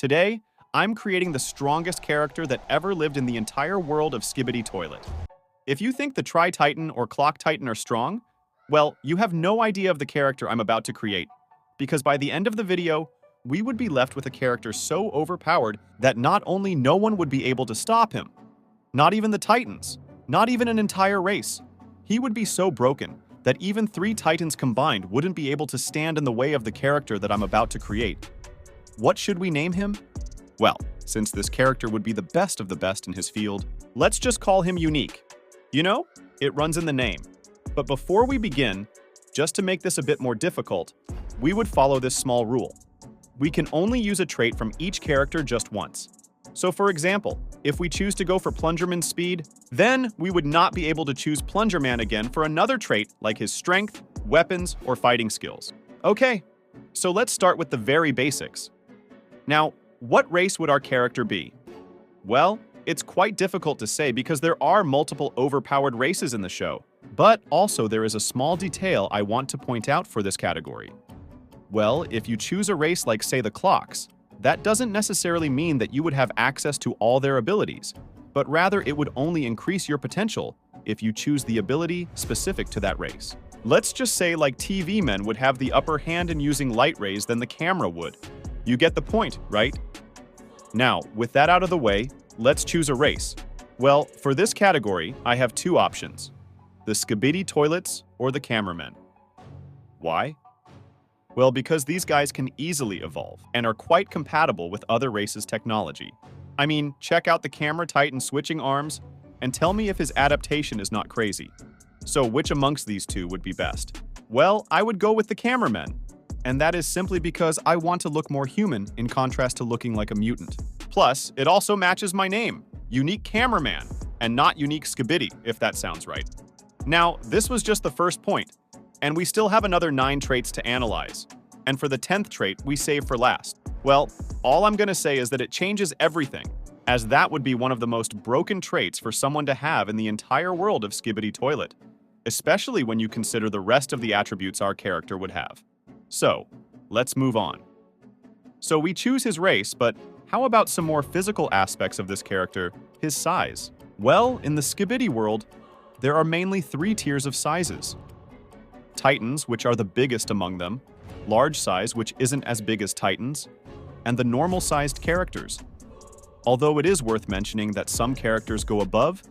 Today, I'm creating the strongest character that ever lived in the entire world of Skibidi Toilet. If you think the Tri-Titan or Clock Titan are strong, well, you have no idea of the character I'm about to create, because by the end of the video, we would be left with a character so overpowered that not only no one would be able to stop him, not even the Titans, not even an entire race. He would be so broken that even 3 Titans combined wouldn't be able to stand in the way of the character that I'm about to create. What should we name him? Well, since this character would be the best of the best in his field, let's just call him Unique. You know, it runs in the name. But before we begin, just to make this a bit more difficult, we would follow this small rule. We can only use a trait from each character just once. So for example, if we choose to go for Plungerman's speed, then we would not be able to choose Plungerman again for another trait like his strength, weapons, or fighting skills. Okay, so let's start with the very basics. Now, what race would our character be? Well, it's quite difficult to say because there are multiple overpowered races in the show. But also there is a small detail I want to point out for this category. Well, if you choose a race like, say, the Clocks, that doesn't necessarily mean that you would have access to all their abilities, but rather it would only increase your potential if you choose the ability specific to that race. Let's just say like TV men would have the upper hand in using light rays than the camera would. You get the point, right? Now, with that out of the way, let's choose a race. Well, for this category, I have 2 options: the Skibidi Toilets or the Cameramen. Why? Well, because these guys can easily evolve and are quite compatible with other races' technology. I mean, check out the Camera Titan switching arms and tell me if his adaptation is not crazy. So which amongst these 2 would be best? Well, I would go with the Cameramen, and that is simply because I want to look more human in contrast to looking like a mutant. Plus, it also matches my name, Unique Cameraman, and not Unique Skibidi, if that sounds right. Now, this was just the first point, and we still have another 9 traits to analyze. And for the 10th trait, we save for last. Well, all I'm gonna say is that it changes everything, as that would be one of the most broken traits for someone to have in the entire world of Skibidi Toilet, especially when you consider the rest of the attributes our character would have. So, let's move on. So we choose his race, but how about some more physical aspects of this character, his size? Well, in the Skibidi world, there are mainly 3 tiers of sizes. Titans, which are the biggest among them, large size, which isn't as big as Titans, and the normal-sized characters. Although it is worth mentioning that some characters go above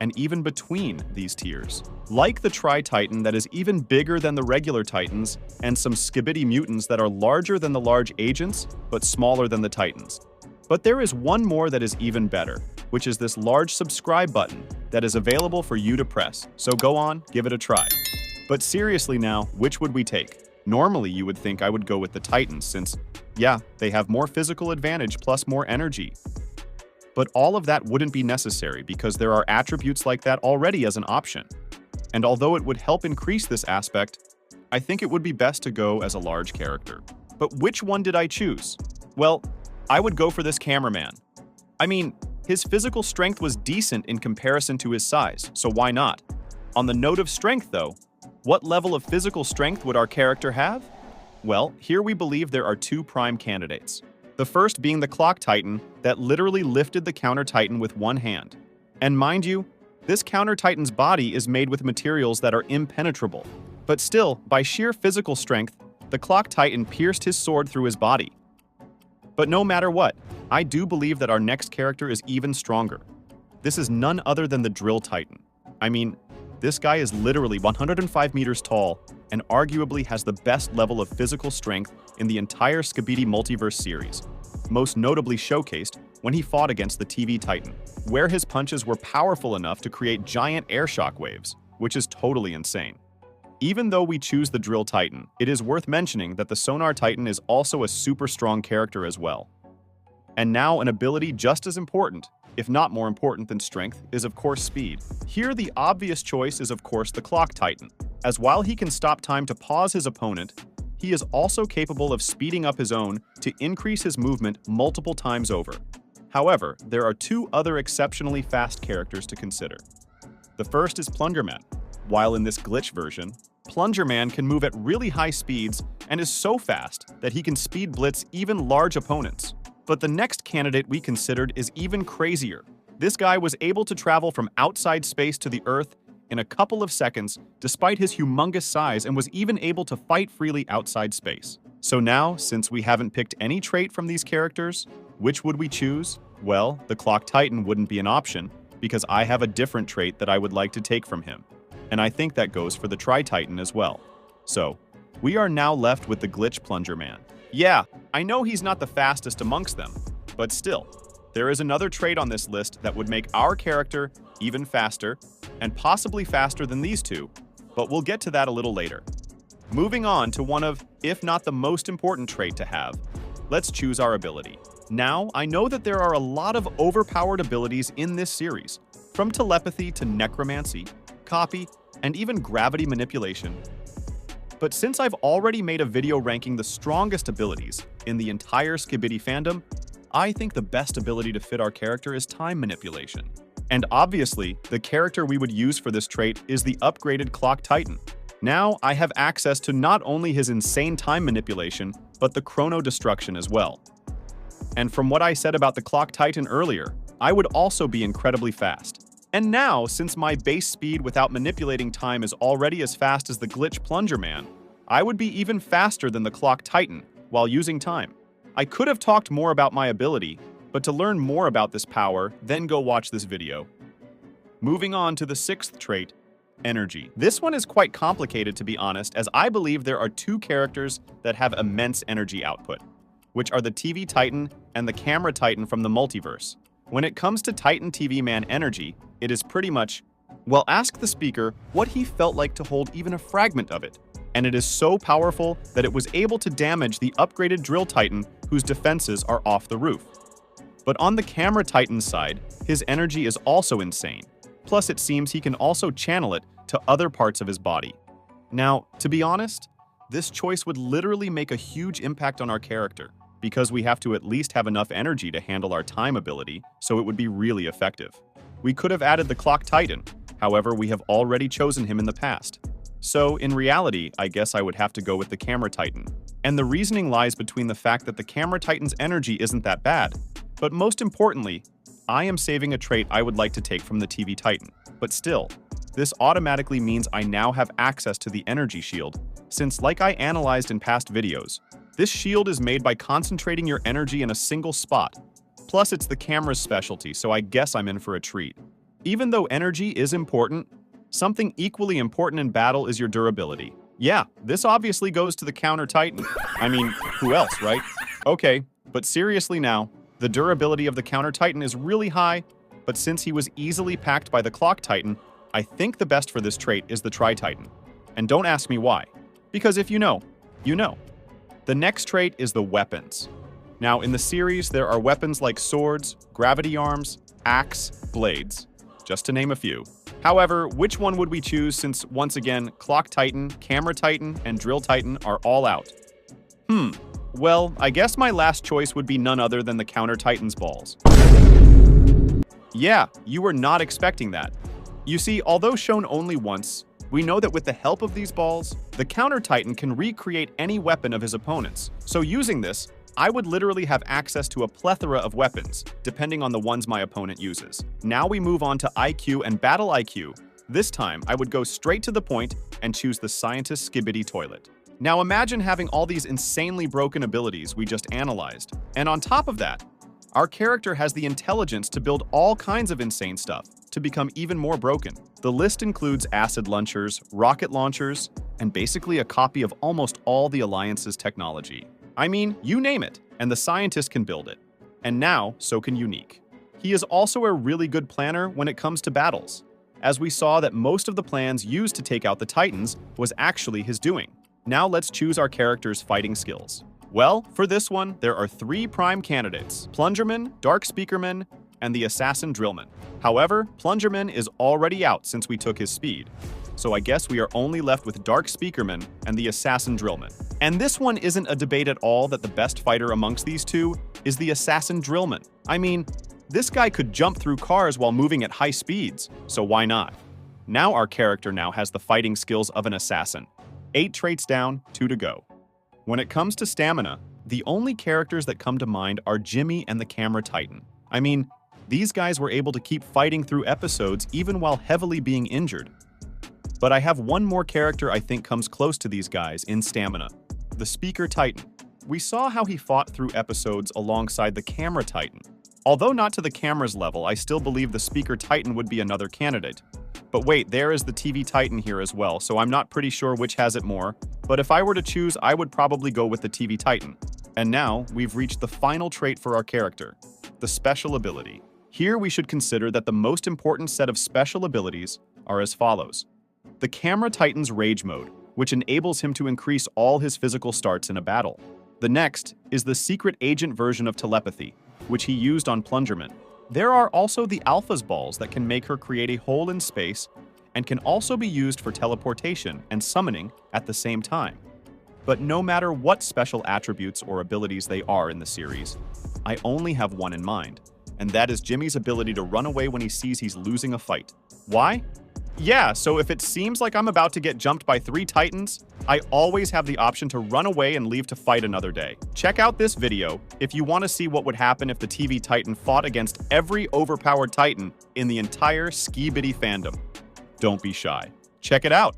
and even between these tiers. Like the Tri-Titan that is even bigger than the regular Titans, and some Skibidi mutants that are larger than the large agents, but smaller than the Titans. But there is one more that is even better, which is this large subscribe button that is available for you to press. So go on, give it a try. But seriously now, which would we take? Normally you would think I would go with the Titans since, yeah, they have more physical advantage plus more energy. But all of that wouldn't be necessary because there are attributes like that already as an option. And although it would help increase this aspect, I think it would be best to go as a large character. But which one did I choose? Well, I would go for this Cameraman. I mean, his physical strength was decent in comparison to his size, so why not? On the note of strength though, what level of physical strength would our character have? Well, here we believe there are 2 prime candidates. The first being the Clock Titan that literally lifted the Counter Titan with one hand. And mind you, this Counter Titan's body is made with materials that are impenetrable. But still, by sheer physical strength, the Clock Titan pierced his sword through his body. But no matter what, I do believe that our next character is even stronger. This is none other than the Drill Titan. I mean, this guy is literally 105 meters tall and arguably has the best level of physical strength in the entire Skibidi Multiverse series, most notably showcased when he fought against the TV Titan, where his punches were powerful enough to create giant air shock waves, which is totally insane. Even though we choose the Drill Titan, it is worth mentioning that the Sonar Titan is also a super strong character as well. And now an ability just as important, if not more important than strength, is of course speed. Here the obvious choice is of course the Clock Titan, as while he can stop time to pause his opponent, he is also capable of speeding up his own to increase his movement multiple times over. However, there are 2 other exceptionally fast characters to consider. The first is Plungerman. While in this glitch version, Plungerman can move at really high speeds and is so fast that he can speed blitz even large opponents. But the next candidate we considered is even crazier. This guy was able to travel from outside space to the Earth in a couple of seconds despite his humongous size and was even able to fight freely outside space. So now, since we haven't picked any trait from these characters, which would we choose? Well, the Clock Titan wouldn't be an option because I have a different trait that I would like to take from him. And I think that goes for the Tri-Titan as well. So, we are now left with the Glitch Plunger Man. Yeah, I know he's not the fastest amongst them, but still, there is another trait on this list that would make our character even faster, and possibly faster than these two, but we'll get to that a little later. Moving on to one of, if not the most important trait to have, let's choose our ability. Now, I know that there are a lot of overpowered abilities in this series, from telepathy to necromancy, copy, and even gravity manipulation. But since I've already made a video ranking the strongest abilities in the entire Skibidi fandom, I think the best ability to fit our character is time manipulation. And obviously, the character we would use for this trait is the upgraded Clock Titan. Now, I have access to not only his insane time manipulation, but the chrono destruction as well. And from what I said about the Clock Titan earlier, I would also be incredibly fast. And now, since my base speed without manipulating time is already as fast as the Glitch Plunger Man, I would be even faster than the Clock Titan while using time. I could have talked more about my ability, but to learn more about this power, then go watch this video. Moving on to the sixth trait, energy. This one is quite complicated, to be honest, as I believe there are two characters that have immense energy output, which are the TV Titan and the Camera Titan from the multiverse. When it comes to Titan TV Man energy, it is pretty much, well, ask the speaker what he felt like to hold even a fragment of it. And it is so powerful that it was able to damage the upgraded Drill Titan whose defenses are off the roof. But on the Camera Titan's side, his energy is also insane. Plus, it seems he can also channel it to other parts of his body. Now, to be honest, this choice would literally make a huge impact on our character, because we have to at least have enough energy to handle our time ability, so it would be really effective. We could have added the Clock Titan, however, we have already chosen him in the past. So, in reality, I guess I would have to go with the Camera Titan. And the reasoning lies between the fact that the Camera Titan's energy isn't that bad, but most importantly, I am saving a trait I would like to take from the TV Titan. But still, this automatically means I now have access to the energy shield, since like I analyzed in past videos, this shield is made by concentrating your energy in a single spot. Plus, it's the camera's specialty, so I guess I'm in for a treat. Even though energy is important, something equally important in battle is your durability. Yeah, this obviously goes to the Counter Titan. I mean, who else, right? Okay, but seriously now, the durability of the Counter Titan is really high, but since he was easily packed by the Clock Titan, I think the best for this trait is the Tri-Titan. And don't ask me why, because if you know, you know. The next trait is the weapons. Now, in the series, there are weapons like swords, gravity arms, axe, blades, just to name a few. However, which one would we choose since, once again, Clock Titan, Camera Titan, and Drill Titan are all out? Well, I guess my last choice would be none other than the Counter Titan's balls. Yeah, you were not expecting that. You see, although shown only once, we know that with the help of these balls, the Counter Titan can recreate any weapon of his opponents. So using this, I would literally have access to a plethora of weapons, depending on the ones my opponent uses. Now we move on to IQ and Battle IQ. This time, I would go straight to the point and choose the Scientist Skibidi Toilet. Now imagine having all these insanely broken abilities we just analyzed. And on top of that, our character has the intelligence to build all kinds of insane stuff to become even more broken. The list includes acid launchers, rocket launchers, and basically a copy of almost all the Alliance's technology. I mean, you name it, and the scientist can build it. And now, so can Unique. He is also a really good planner when it comes to battles, as we saw that most of the plans used to take out the Titans was actually his doing. Now let's choose our character's fighting skills. Well, for this one, there are 3 prime candidates: Plungerman, Dark Speakerman, and the Assassin Drillman. However, Plungerman is already out since we took his speed, so I guess we are only left with Dark Speakerman and the Assassin Drillman. And this one isn't a debate at all that the best fighter amongst these two is the Assassin Drillman. I mean, this guy could jump through cars while moving at high speeds, so why not? Now our character has the fighting skills of an assassin. 8 traits down, 2 to go. When it comes to stamina, The only characters that come to mind are Jimmy and the Camera Titan. I mean, these guys were able to keep fighting through episodes even while heavily being injured. But I have one more character I think comes close to these guys in stamina, the Speaker Titan. We saw how he fought through episodes alongside the Camera Titan. Although not to the camera's level, I still believe the Speaker Titan would be another candidate. But wait, there is the TV Titan here as well, so I'm not pretty sure which has it more, but if I were to choose, I would probably go with the TV Titan. And now, we've reached the final trait for our character, the special ability. Here we should consider that the most important set of special abilities are as follows. The Camera Titan's Rage Mode, which enables him to increase all his physical starts in a battle. The next is the Secret Agent version of Telepathy, which he used on Plungerman. There are also the Alpha's Balls that can make her create a hole in space and can also be used for teleportation and summoning at the same time. But no matter what special attributes or abilities they are in the series, I only have one in mind, and that is Jimmy's ability to run away when he sees he's losing a fight. Why? Yeah, so if it seems like I'm about to get jumped by 3 Titans, I always have the option to run away and leave to fight another day. Check out this video if you want to see what would happen if the TV Titan fought against every overpowered Titan in the entire Skibidi fandom. Don't be shy. Check it out.